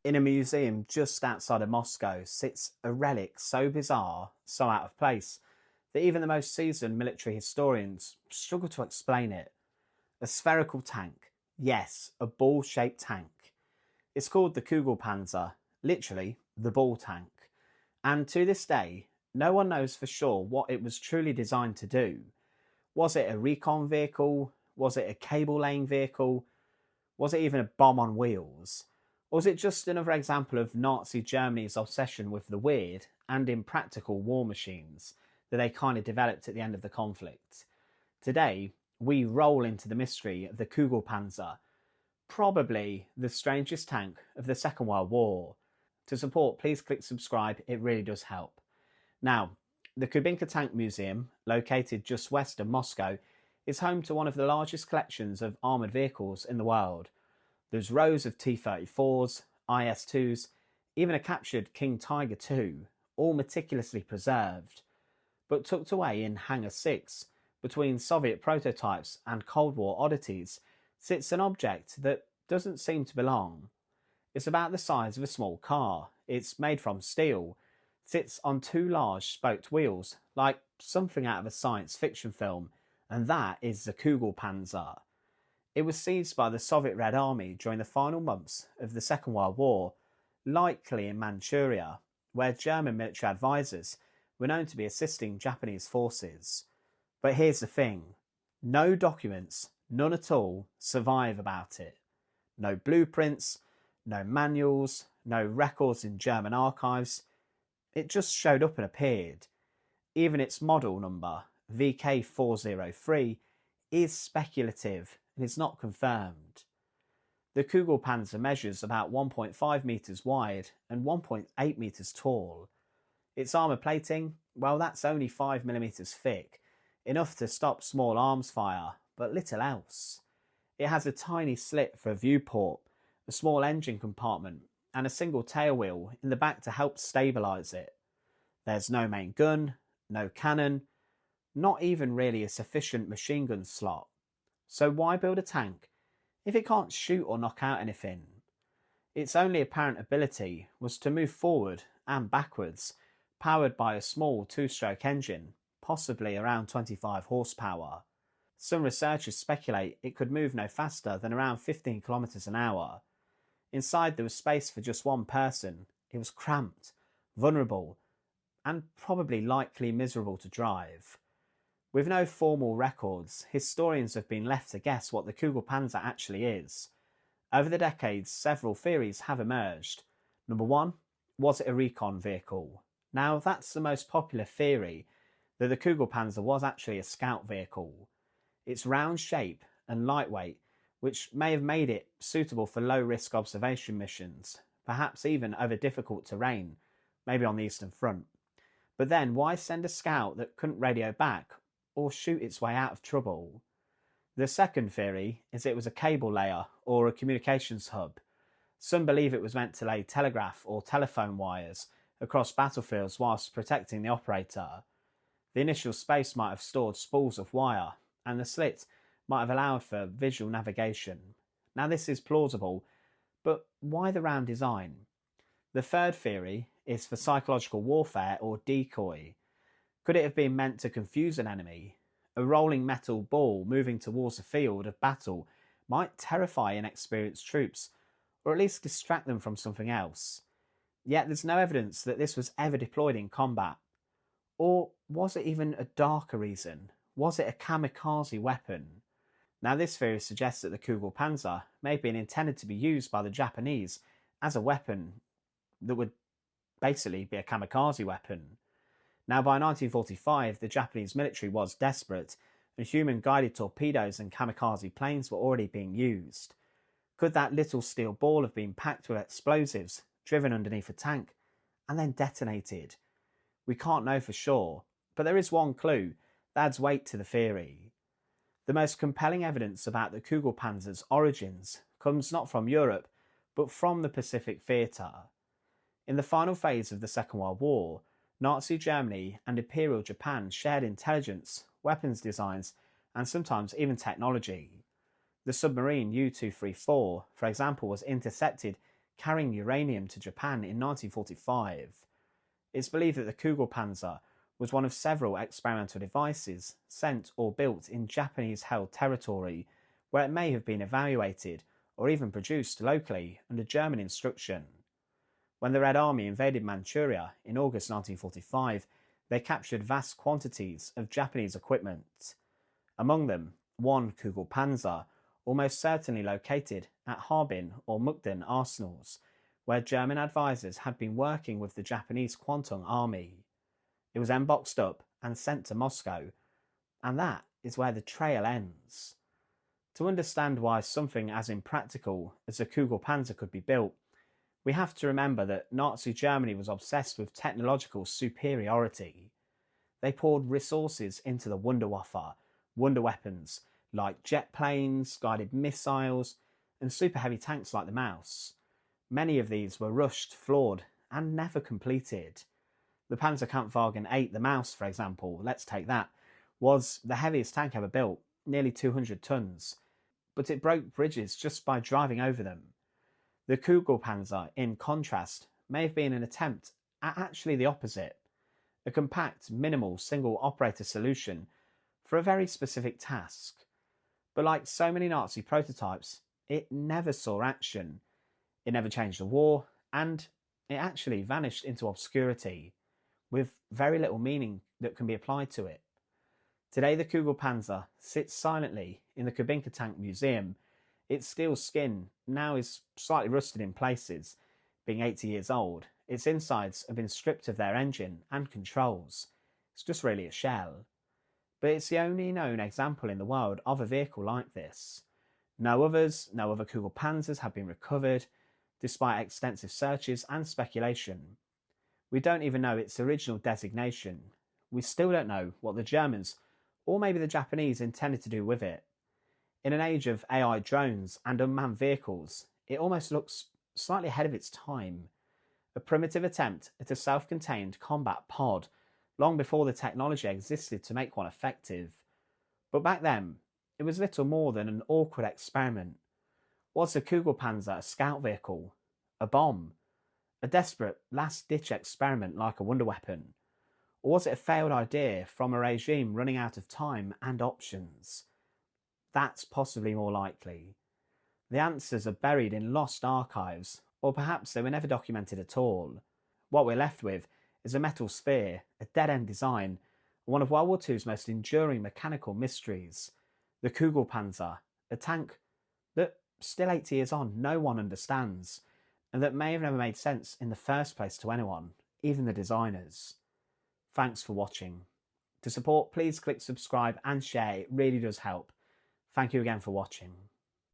In a museum just outside of Moscow sits a relic so bizarre, so out of place, that even the most seasoned military historians struggle to explain it. A spherical tank. Yes, a ball shaped tank. It's called the Kugelpanzer, literally, the ball tank. And to this day, no one knows for sure what it was truly designed to do. Was it a recon vehicle? Was it a cable laying vehicle? Was it even a bomb on wheels? Or was it just another example of Nazi Germany's obsession with the weird and impractical war machines that they kind of developed at the end of the conflict? Today, we roll into the mystery of the Kugelpanzer, probably the strangest tank of the Second World War. To support, please click subscribe, it really does help. Now, the Kubinka Tank Museum, located just west of Moscow, is home to one of the largest collections of armoured vehicles in the world. There's rows of T-34s, IS-2s, even a captured King Tiger II, all meticulously preserved. But tucked away in Hangar 6, between Soviet prototypes and Cold War oddities, sits an object that doesn't seem to belong. It's about the size of a small car, it's made from steel, sits on two large spoked wheels, like something out of a science fiction film, and that is the Kugelpanzer. It was seized by the Soviet Red Army during the final months of the Second World War, likely in Manchuria, where German military advisors were known to be assisting Japanese forces. But here's the thing, no documents, none at all, survive about it. No blueprints, no manuals, no records in German archives. It just showed up and appeared. Even its model number, VK403, is speculative and is not confirmed. The Kugelpanzer measures about 1.5 metres wide and 1.8 metres tall. Its armour plating, well, that's only 5mm thick, enough to stop small arms fire, but little else. It has a tiny slit for a viewport, a small engine compartment, and a single tailwheel in the back to help stabilise it. There's no main gun, no cannon, not even really a sufficient machine gun slot. So why build a tank if it can't shoot or knock out anything? Its only apparent ability was to move forward and backwards, powered by a small two-stroke engine, possibly around 25 horsepower. Some researchers speculate it could move no faster than around 15 kilometers an hour. Inside there was space for just one person. It was cramped, vulnerable, and probably likely miserable to drive. With no formal records, historians have been left to guess what the Kugelpanzer actually is. Over the decades, several theories have emerged. Number one, was it a recon vehicle? Now, that's the most popular theory, that the Kugelpanzer was actually a scout vehicle. Its round shape and lightweight, which may have made it suitable for low-risk observation missions, perhaps even over difficult terrain, maybe on the Eastern Front. But then, why send a scout that couldn't radio back or shoot its way out of trouble? The second theory is it was a cable layer or a communications hub. Some believe it was meant to lay telegraph or telephone wires across battlefields whilst protecting the operator. The initial space might have stored spools of wire, and the slit might have allowed for visual navigation. Now this is plausible, but why the round design? The third theory is for psychological warfare or decoy. Could it have been meant to confuse an enemy? A rolling metal ball moving towards a field of battle might terrify inexperienced troops, or at least distract them from something else. Yet there's no evidence that this was ever deployed in combat. Or was it even a darker reason? Was it a kamikaze weapon? Now this theory suggests that the Kugelpanzer may have been intended to be used by the Japanese as a weapon that would basically be a kamikaze weapon. Now by 1945, the Japanese military was desperate, and human-guided torpedoes and kamikaze planes were already being used. Could that little steel ball have been packed with explosives, driven underneath a tank, and then detonated? We can't know for sure, but there is one clue that adds weight to the theory. The most compelling evidence about the Kugelpanzer's origins comes not from Europe, but from the Pacific Theatre. In the final phase of the Second World War, Nazi Germany and Imperial Japan shared intelligence, weapons designs, and sometimes even technology. The submarine U-234, for example, was intercepted carrying uranium to Japan in 1945. It's believed that the Kugelpanzer was one of several experimental devices sent or built in Japanese-held territory where it may have been evaluated or even produced locally under German instruction. When the Red Army invaded Manchuria in August 1945, they captured vast quantities of Japanese equipment. Among them, one Kugelpanzer, almost certainly located at Harbin or Mukden arsenals, where German advisors had been working with the Japanese Kwantung Army. It was then boxed up and sent to Moscow, and that is where the trail ends. To understand why something as impractical as a Kugelpanzer could be built, we have to remember that Nazi Germany was obsessed with technological superiority. They poured resources into the Wunderwaffe, wonder weapons like jet planes, guided missiles, and super heavy tanks like the Maus. Many of these were rushed, flawed, and never completed. The Panzerkampfwagen 8, the Maus, for example, let's take that, was the heaviest tank ever built, nearly 200 tons, but it broke bridges just by driving over them. The Kugelpanzer, in contrast, may have been an attempt at actually the opposite, a compact, minimal, single-operator solution for a very specific task. But like so many Nazi prototypes, it never saw action. It never changed the war, and it actually vanished into obscurity, with very little meaning that can be applied to it. Today the Kugelpanzer sits silently in the Kubinka Tank Museum. Its steel skin now is slightly rusted in places, being 80 years old. Its insides have been stripped of their engine and controls. It's just really a shell. But it's the only known example in the world of a vehicle like this. No other Kugelpanzers have been recovered, despite extensive searches and speculation. We don't even know its original designation. We still don't know what the Germans, or maybe the Japanese, intended to do with it. In an age of AI drones and unmanned vehicles, it almost looks slightly ahead of its time. A primitive attempt at a self-contained combat pod, long before the technology existed to make one effective. But back then, it was little more than an awkward experiment. Was the Kugelpanzer a scout vehicle? A bomb? A desperate last-ditch experiment like a wonder weapon? Or was it a failed idea from a regime running out of time and options? That's possibly more likely. The answers are buried in lost archives, or perhaps they were never documented at all. What we're left with is a metal sphere, a dead-end design, and one of World War II's most enduring mechanical mysteries, the Kugelpanzer, a tank that, still 80 years on, no one understands, and that may have never made sense in the first place to anyone, even the designers. Thanks for watching. To support, please click subscribe and share, it really does help. Thank you again for watching.